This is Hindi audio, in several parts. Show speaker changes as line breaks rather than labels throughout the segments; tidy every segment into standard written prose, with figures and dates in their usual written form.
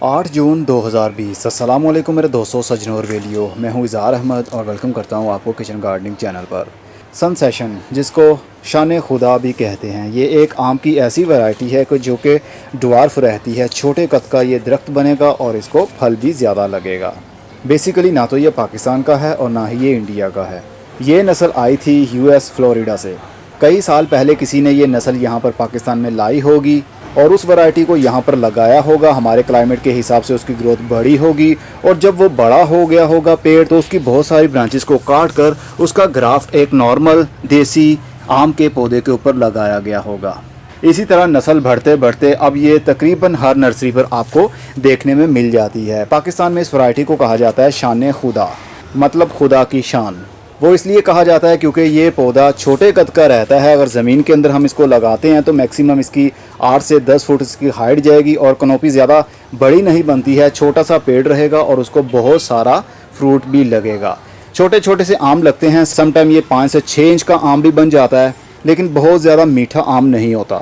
8 जून 2020। अस्सलाम वालेकुम मेरे दोस्तों, सज्जनों और वेलियो। मैं हूं इज़हार अहमद और वेलकम करता हूं आपको किचन गार्डनिंग चैनल पर। सन सेशन, जिसको शान खुदा भी कहते हैं, ये एक आम की ऐसी वैरायटी है जो कि ड्वार्फ रहती है। छोटे कद का ये दरख्त बनेगा और इसको फल भी ज़्यादा लगेगा। बेसिकली ना तो ये पाकिस्तान का है और ना ही ये इंडिया का है। ये नस्ल आई थी यूएस फ्लोरिडा से। कई साल पहले किसी ने ये नस्ल यहाँ पर पाकिस्तान में लाई होगी और उस वैरायटी को यहाँ पर लगाया होगा। हमारे क्लाइमेट के हिसाब से उसकी ग्रोथ बड़ी होगी और जब वो बड़ा हो गया होगा पेड़, तो उसकी बहुत सारी ब्रांचेस को काट कर उसका ग्राफ्ट एक नॉर्मल देसी आम के पौधे के ऊपर लगाया गया होगा। इसी तरह नस्ल बढ़ते बढ़ते अब ये तकरीबन हर नर्सरी पर आपको देखने में मिल जाती है। पाकिस्तान में इस वैरायटी को कहा जाता है शान खुदा, मतलब खुदा की शान। वो इसलिए कहा जाता है क्योंकि ये पौधा छोटे कद का रहता है। अगर ज़मीन के अंदर हम इसको लगाते हैं तो मैक्सिमम इसकी 8 से 10 फुट इसकी हाइट जाएगी और कनोपी ज़्यादा बड़ी नहीं बनती है। छोटा सा पेड़ रहेगा और उसको बहुत सारा फ्रूट भी लगेगा। छोटे छोटे से आम लगते हैं, समटाइम ये 5 से 6 इंच का आम भी बन जाता है, लेकिन बहुत ज़्यादा मीठा आम नहीं होता।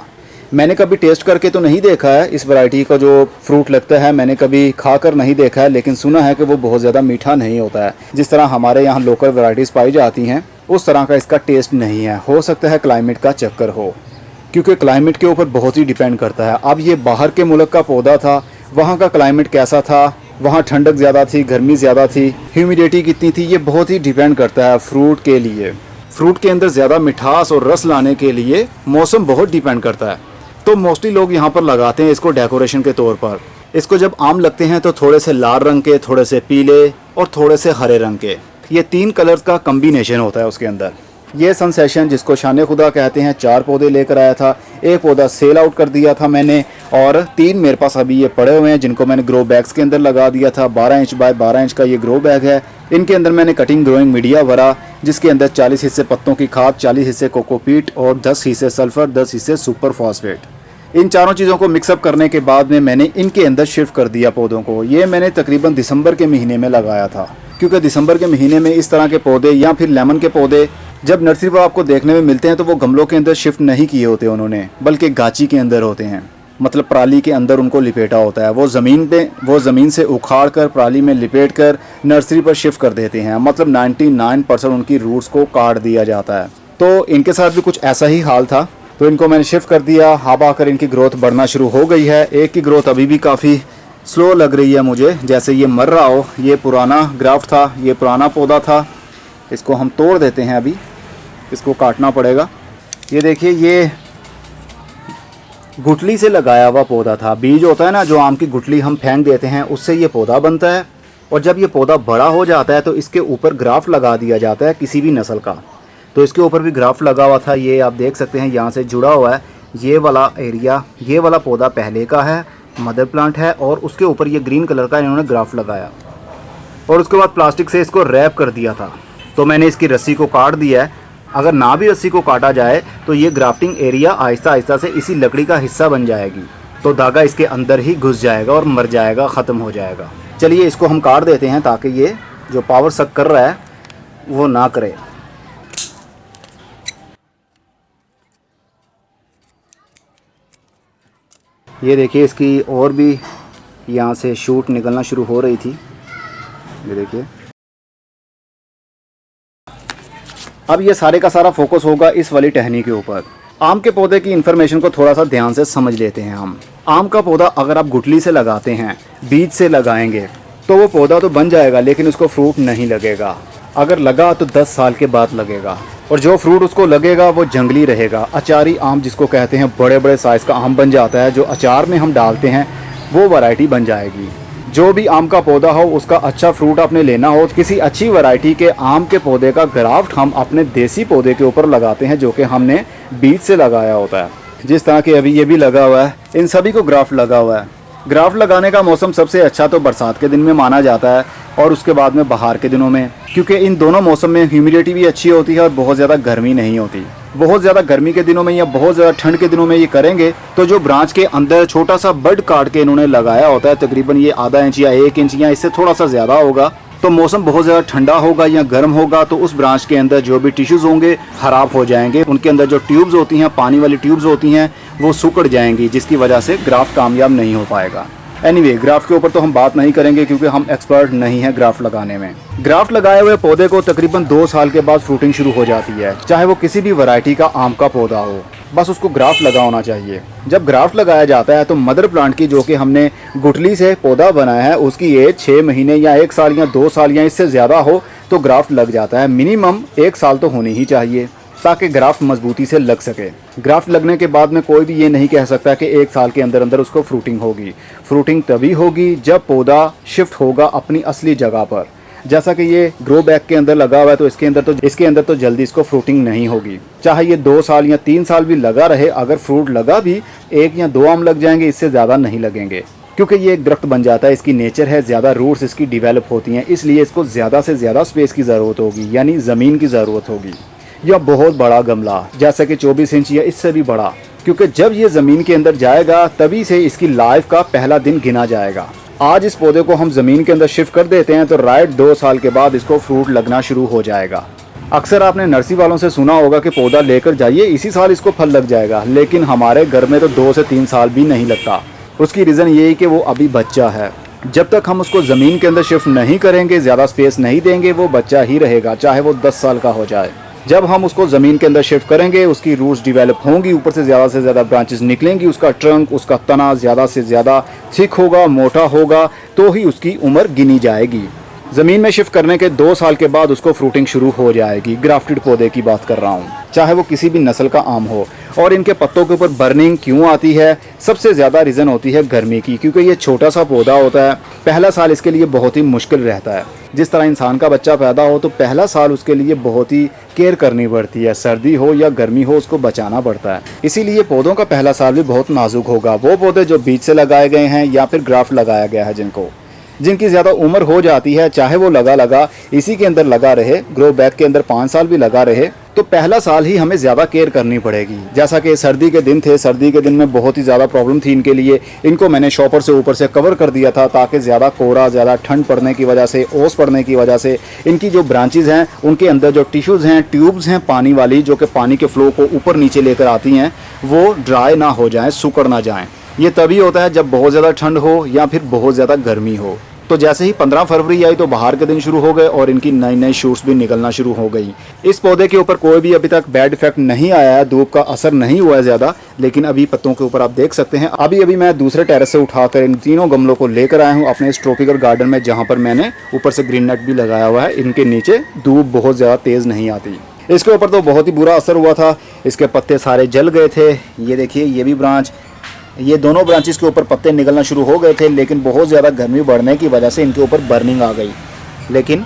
मैंने कभी टेस्ट करके तो नहीं देखा है इस वैरायटी का जो फ्रूट लगता है, मैंने कभी खाकर नहीं देखा है, लेकिन सुना है कि वो बहुत ज़्यादा मीठा नहीं होता है। जिस तरह हमारे यहाँ लोकल वैरायटीज़ पाई जाती हैं उस तरह का इसका टेस्ट नहीं है। हो सकता है क्लाइमेट का चक्कर हो, क्योंकि क्लाइमेट के ऊपर बहुत ही डिपेंड करता है। अब ये बाहर के मुल्क का पौधा था, वहाँ का क्लाइमेट कैसा था, वहाँ ठंडक ज़्यादा थी, गर्मी ज़्यादा थी, ह्यूमिडिटी कितनी थी, ये बहुत ही डिपेंड करता है फ्रूट के लिए। फ्रूट के अंदर ज़्यादा मिठास और रस लाने के लिए मौसम बहुत डिपेंड करता है। तो मोस्टली लोग यहाँ पर लगाते हैं इसको डेकोरेशन के तौर पर। इसको जब आम लगते हैं तो थोड़े से लाल रंग के, थोड़े से पीले और थोड़े से हरे रंग के, ये 3 कलर्स का कम्बिनेशन होता है उसके अंदर। ये सन सेशन, जिसको शान खुदा कहते हैं, 4 पौधे लेकर आया था। एक पौधा सेल आउट कर दिया था मैंने और 3 मेरे पास अभी ये पड़े हुए हैं, जिनको मैंने ग्रो बैग्स के अंदर लगा दिया था। 12 इंच बाय 12 इंच का ये ग्रो बैग है। इनके अंदर मैंने कटिंग ग्रोइंग मीडिया भरा, जिसके अंदर 40 हिस्से पत्तों की खाद, 40 हिस्से कोकोपीट और 10 हिस्से सल्फर, 10 हिस्से सुपर फॉस्फेट। इन चारों चीज़ों को मिक्सअप करने के बाद में मैंने इनके अंदर शिफ्ट कर दिया पौधों को। ये मैंने तकरीबन दिसंबर के महीने में लगाया था, क्योंकि दिसंबर के महीने में इस तरह के पौधे या फिर लेमन के पौधे जब नर्सरी पर आपको देखने में मिलते हैं तो वो गमलों के अंदर शिफ्ट नहीं किए होते उन्होंने, बल्कि गाची के अंदर होते हैं। मतलब पराली के अंदर उनको लिपेटा होता है। वो ज़मीन से उखाड़ कर पराली में लिपेट कर नर्सरी पर शिफ्ट कर देते हैं। मतलब 99% उनकी रूट्स को काट दिया जाता है। तो इनके साथ भी कुछ ऐसा ही हाल था, तो इनको मैंने शिफ्ट कर दिया। अब आकर इनकी ग्रोथ बढ़ना शुरू हो गई है। एक की ग्रोथ अभी भी काफ़ी स्लो लग रही है मुझे, जैसे ये मर रहा हो। ये पुराना ग्राफ्ट था, ये पुराना पौधा था। इसको हम तोड़ देते हैं, अभी इसको काटना पड़ेगा। ये देखिए, ये गुठली से लगाया हुआ पौधा था। बीज होता है ना, जो आम की गुठली हम फेंक देते हैं, उससे ये पौधा बनता है। और जब ये पौधा बड़ा हो जाता है तो इसके ऊपर ग्राफ्ट लगा दिया जाता है किसी भी नस्ल का। तो इसके ऊपर भी ग्राफ्ट लगा हुआ था। ये आप देख सकते हैं, यहाँ से जुड़ा हुआ है। ये वाला एरिया, ये वाला पौधा पहले का है, मदर प्लांट है, और उसके ऊपर ये ग्रीन कलर का इन्होंने ग्राफ्ट लगाया और उसके बाद प्लास्टिक से इसको रैप कर दिया था। तो मैंने इसकी रस्सी को काट दिया है। अगर ना भी रस्सी को काटा जाए तो ये ग्राफ्टिंग एरिया आहिस्ता आहिस्ता से इसी लकड़ी का हिस्सा बन जाएगी। तो धागा इसके अंदर ही घुस जाएगा और मर जाएगा, ख़त्म हो जाएगा। चलिए इसको हम काट देते हैं ताकि ये जो पावर सक कर रहा है वो ना करे। ये देखिए, इसकी और भी यहाँ से शूट निकलना शुरू हो रही थी। ये देखिए, अब ये सारे का सारा फोकस होगा इस वाली टहनी के ऊपर। आम के पौधे की इन्फॉर्मेशन को थोड़ा सा ध्यान से समझ लेते हैं हम। आम का पौधा अगर आप गुठली से लगाते हैं, बीज से लगाएंगे, तो वो पौधा तो बन जाएगा लेकिन उसको फ्रूट नहीं लगेगा। अगर लगा तो 10 साल के बाद लगेगा, और जो फ्रूट उसको लगेगा वो जंगली रहेगा। अचारी आम जिसको कहते हैं, बड़े बड़े साइज़ का आम बन जाता है, जो अचार में हम डालते हैं, वो वैरायटी बन जाएगी। जो भी आम का पौधा हो, उसका अच्छा फ्रूट आपने लेना हो, किसी अच्छी वैरायटी के आम के पौधे का ग्राफ्ट हम अपने देसी पौधे के ऊपर लगाते हैं, जो कि हमने बीज से लगाया होता है। जिस तरह के अभी ये भी लगा हुआ है, इन सभी को ग्राफ्ट लगा हुआ है। ग्राफ्ट लगाने का मौसम सबसे अच्छा तो बरसात के दिन में माना जाता है और उसके बाद में बाहर के दिनों में, क्योंकि इन दोनों मौसम में ह्यूमिडिटी भी अच्छी होती है और बहुत ज़्यादा गर्मी नहीं होती। बहुत ज़्यादा गर्मी के दिनों में या बहुत ज़्यादा ठंड के दिनों में ये करेंगे तो जो ब्रांच के अंदर छोटा सा बड काट के इन्होंने लगाया होता है, तकरीबन ये आधा इंच या 1 इंच या इससे थोड़ा सा ज़्यादा होगा, तो मौसम बहुत ज़्यादा ठंडा होगा या गर्म होगा तो उस ब्रांच के अंदर जो भी टिश्यूज़ होंगे ख़राब हो जाएंगे। उनके अंदर जो ट्यूब्स होती हैं, पानी वाली ट्यूब्स होती हैं, वो सिकुड़ जाएंगी, जिसकी वजह से ग्राफ्ट कामयाब नहीं हो पाएगा। एनीवे, ग्राफ्ट के ऊपर तो हम बात नहीं करेंगे क्योंकि हम एक्सपर्ट नहीं हैं ग्राफ्ट लगाने में। ग्राफ्ट लगाए हुए पौधे को तकरीबन 2 साल के बाद फ्रूटिंग शुरू हो जाती है, चाहे वो किसी भी वैरायटी का आम का पौधा हो, बस उसको ग्राफ्ट लगा होना चाहिए। जब ग्राफ्ट लगाया जाता है तो मदर प्लांट की, जो कि हमने गुठली से पौधा बनाया है, उसकी एज 6 महीने या 1 साल या 2 साल या इससे ज़्यादा हो तो ग्राफ्ट लग जाता है। मिनिमम 1 साल तो होनी ही चाहिए ताकि ग्राफ्ट मजबूती से लग सके। ग्राफ्ट लगने के बाद में कोई भी ये नहीं कह सकता कि 1 साल के अंदर अंदर उसको फ्रूटिंग होगी। फ्रूटिंग तभी होगी जब पौधा शिफ्ट होगा अपनी असली जगह पर। जैसा कि ये ग्रो बैग के अंदर लगा हुआ है तो इसके अंदर तो जल्दी इसको फ्रूटिंग नहीं होगी। चाहे ये 2 साल या 3 साल भी लगा रहे, अगर फ्रूट लगा भी 1 या 2 आम लग जाएंगे, इससे ज़्यादा नहीं लगेंगे क्योंकि ये एक दरख्त बन जाता है। इसकी नेचर है, ज़्यादा रूट्स इसकी डिवेलप होती हैं, इसलिए इसको ज़्यादा से ज़्यादा स्पेस की ज़रूरत होगी, यानी ज़मीन की ज़रूरत होगी या बहुत बड़ा गमला, जैसा कि 24 इंच या इससे भी बड़ा, क्योंकि जब ये ज़मीन के अंदर जाएगा तभी से इसकी लाइफ का पहला दिन गिना जाएगा। आज इस पौधे को हम ज़मीन के अंदर शिफ्ट कर देते हैं तो राइट 2 साल के बाद इसको फ्रूट लगना शुरू हो जाएगा। अक्सर आपने नर्सरी वालों से सुना होगा कि पौधा लेकर जाइए, इसी साल इसको फल लग जाएगा, लेकिन हमारे घर में तो 2 से 3 साल भी नहीं लगता। उसकी रीज़न ये है कि वो अभी बच्चा है। जब तक हम उसको ज़मीन के अंदर शिफ्ट नहीं करेंगे, ज़्यादा स्पेस नहीं देंगे, वो बच्चा ही रहेगा, चाहे वो 10 साल का हो जाए। जब हम उसको ज़मीन के अंदर शिफ्ट करेंगे, उसकी रूट्स डेवलप होंगी, ऊपर से ज़्यादा ब्रांचेस निकलेंगी, उसका ट्रंक, उसका तना ज़्यादा से ज़्यादा थिक होगा, मोटा होगा, तो ही उसकी उम्र गिनी जाएगी। ज़मीन में शिफ्ट करने के 2 साल के बाद उसको फ्रूटिंग शुरू हो जाएगी। ग्राफ्टेड पौधे की बात कर रहा हूँ, चाहे वो किसी भी नस्ल का आम हो। और इनके पत्तों के ऊपर बर्निंग क्यों आती है? सबसे ज़्यादा रीज़न होती है गर्मी की, क्योंकि ये छोटा सा पौधा होता है। पहला साल इसके लिए बहुत ही मुश्किल रहता है। जिस तरह इंसान का बच्चा पैदा हो तो पहला साल उसके लिए बहुत ही केयर करनी पड़ती है, सर्दी हो या गर्मी हो उसको बचाना पड़ता है। इसीलिए पौधों का पहला साल भी बहुत नाजुक होगा। वो पौधे जो बीज से लगाए गए हैं या फिर ग्राफ्ट लगाया गया है, जिनकी ज़्यादा उम्र हो जाती है, चाहे वो लगा इसी के अंदर लगा रहे, ग्रो बैग के अंदर 5 साल भी लगा रहे, तो पहला साल ही हमें ज़्यादा केयर करनी पड़ेगी। जैसा कि सर्दी के दिन थे, सर्दी के दिन में बहुत ही ज़्यादा प्रॉब्लम थी इनके लिए। इनको मैंने शॉपर से ऊपर से कवर कर दिया था ताकि ज़्यादा कोहरा, ज़्यादा ठंड पड़ने की वजह से, ओस पड़ने की वजह से इनकी जो ब्रांचेज़ हैं उनके अंदर जो टिश्यूज़ हैं, ट्यूब्स हैं पानी वाली, जो कि पानी के फ्लो को ऊपर नीचे लेकर आती हैं, वो ड्राई ना हो जाएँ, सूखड़ ना जाएँ। ये तभी होता है जब बहुत ज़्यादा ठंड हो या फिर बहुत ज़्यादा गर्मी हो। तो जैसे ही 15 फरवरी आई तो बाहर के दिन शुरू हो गए और इनकी नई शूट्स भी निकलना शुरू हो गई। इस पौधे के ऊपर कोई भी अभी तक बैड इफेक्ट नहीं आया है, धूप का असर नहीं हुआ है ज़्यादा, लेकिन अभी पत्तों के ऊपर आप देख सकते हैं। अभी मैं दूसरे टेरेस से उठाकर इन तीनों गमलों को लेकर आया हूँ अपने इस ट्रॉपिकल गार्डन में, जहाँ पर मैंने ऊपर से ग्रीन नेट भी लगाया हुआ है। इनके नीचे धूप बहुत ज़्यादा तेज़ नहीं आती। इसके ऊपर तो बहुत ही बुरा असर हुआ था, इसके पत्ते सारे जल गए थे। ये देखिए, ये भी ब्रांच, ये दोनों ब्रांचेस के ऊपर पत्ते निकलना शुरू हो गए थे, लेकिन बहुत ज़्यादा गर्मी बढ़ने की वजह से इनके ऊपर बर्निंग आ गई। लेकिन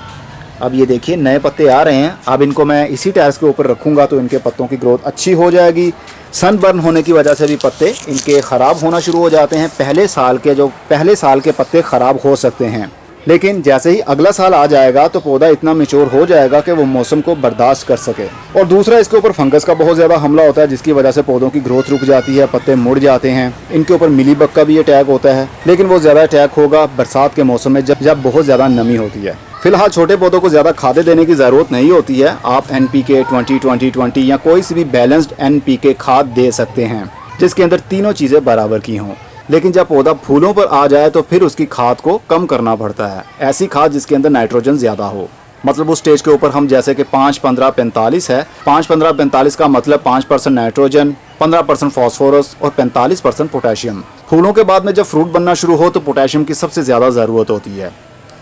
अब ये देखिए नए पत्ते आ रहे हैं। अब इनको मैं इसी टेरेस के ऊपर रखूँगा तो इनके पत्तों की ग्रोथ अच्छी हो जाएगी। सन बर्न होने की वजह से भी पत्ते इनके ख़राब होना शुरू हो जाते हैं। पहले साल के पत्ते ख़राब हो सकते हैं, लेकिन जैसे ही अगला साल आ जाएगा तो पौधा इतना मैच्योर हो जाएगा कि वो मौसम को बर्दाश्त कर सके। और दूसरा, इसके ऊपर फंगस का बहुत ज़्यादा हमला होता है, जिसकी वजह से पौधों की ग्रोथ रुक जाती है, पत्ते मुड़ जाते हैं। इनके ऊपर मिलीबग का भी अटैक होता है, लेकिन वो ज़्यादा अटैक होगा बरसात के मौसम में जब बहुत ज़्यादा नमी होती है। फिलहाल छोटे पौधों को ज़्यादा खादें देने की ज़रूरत नहीं होती है। आप NPK 20-20-20 या कोई सी भी बैलेंस्ड NPK खाद दे सकते हैं जिसके अंदर तीनों चीज़ें बराबर की हों। लेकिन जब पौधा फूलों पर आ जाए तो फिर उसकी खाद को कम करना पड़ता है। ऐसी खाद जिसके अंदर नाइट्रोजन ज़्यादा हो। मतलब उस स्टेज के ऊपर हम जैसे कि 5-15-45 है, 5-15-45 का मतलब 5% नाइट्रोजन, 15% फॉस्फोरस और 45% पोटेशियम। फूलों के बाद में जब फ्रूट बनना शुरू हो तो पोटेशियम की सबसे ज़्यादा ज़रूरत होती है,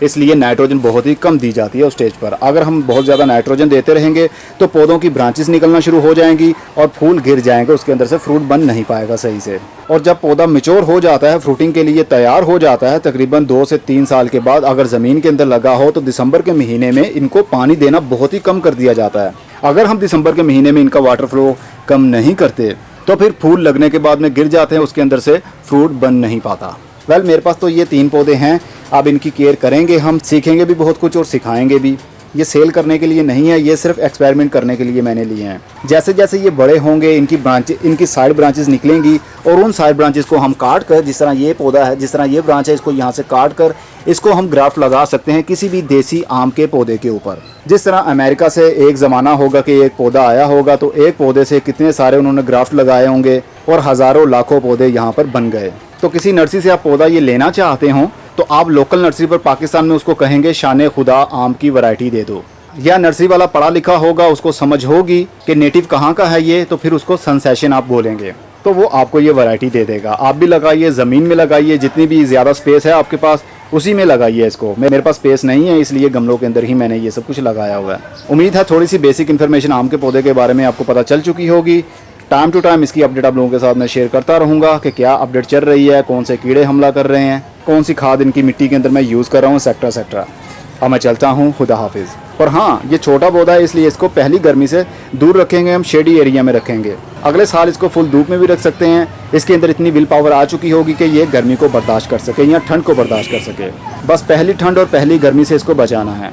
इसलिए नाइट्रोजन बहुत ही कम दी जाती है उस स्टेज पर। अगर हम बहुत ज़्यादा नाइट्रोजन देते रहेंगे तो पौधों की ब्रांचेस निकलना शुरू हो जाएंगी और फूल गिर जाएंगे, उसके अंदर से फ्रूट बन नहीं पाएगा सही से। और जब पौधा मैच्योर हो जाता है, फ्रूटिंग के लिए तैयार हो जाता है, तकरीबन 2 से 3 साल के बाद अगर ज़मीन के अंदर लगा हो तो दिसंबर के महीने में इनको पानी देना बहुत ही कम कर दिया जाता है। अगर हम दिसंबर के महीने में इनका वाटर फ्लो कम नहीं करते तो फिर फूल लगने के बाद में गिर जाते हैं, उसके अंदर से फ्रूट बन नहीं पाता। मेरे पास तो ये 3 पौधे हैं। अब इनकी केयर करेंगे, हम सीखेंगे भी बहुत कुछ और सिखाएंगे भी। ये सेल करने के लिए नहीं है, ये सिर्फ एक्सपेरिमेंट करने के लिए मैंने लिए हैं। जैसे जैसे ये बड़े होंगे इनकी साइड ब्रांचेस निकलेंगी और उन साइड ब्रांचेस को हम काट कर, जिस तरह ये पौधा है, जिस तरह ये ब्रांच है, इसको यहाँ से काट कर इसको हम ग्राफ्ट लगा सकते हैं किसी भी देसी आम के पौधे के ऊपर। जिस तरह अमेरिका से एक ज़माना होगा कि एक पौधा आया होगा तो एक पौधे से कितने सारे उन्होंने ग्राफ्ट लगाए होंगे और हज़ारों लाखों पौधे यहाँ पर बन गए। तो किसी नर्सरी से आप पौधा ये लेना चाहते हो तो आप लोकल नर्सरी पर पाकिस्तान में उसको कहेंगे शान खुदा आम की वैरायटी दे दो, या नर्सरी वाला पढ़ा लिखा होगा, उसको समझ होगी कि नेटिव कहाँ का है ये, तो फिर उसको सनसेशन आप बोलेंगे तो वो आपको ये वैरायटी दे देगा। आप भी लगाइए, ज़मीन में लगाइए, जितनी भी ज़्यादा स्पेस है आपके पास उसी में लगाइए इसको। मेरे पास स्पेस नहीं है इसलिए गमलों के अंदर ही मैंने ये सब कुछ लगाया हुआ है। उम्मीद है थोड़ी सी बेसिक इन्फॉर्मेशन आम के पौधे के बारे में आपको पता चल चुकी होगी। टाइम टू टाइम इसकी अपडेट आप लोगों के साथ मैं शेयर करता रहूँगा कि क्या अपडेट चल रही है, कौन से कीड़े हमला कर रहे हैं, कौन सी खाद इनकी मिट्टी के अंदर मैं यूज़ कर रहा हूँ, सेक्ट्रा सेक्ट्रा। अब मैं चलता हूँ, खुदा हाफिज़। और हाँ, ये छोटा पौधा है इसलिए इसको पहली गर्मी से दूर रखेंगे, हम शेडी एरिया में रखेंगे। अगले साल इसको फुल धूप में भी रख सकते हैं। इसके अंदर इतनी विल पावर आ चुकी होगी कि ये गर्मी को बर्दाश्त कर सके या ठंड को बर्दाश्त कर सके। बस पहली ठंड और पहली गर्मी से इसको बचाना है।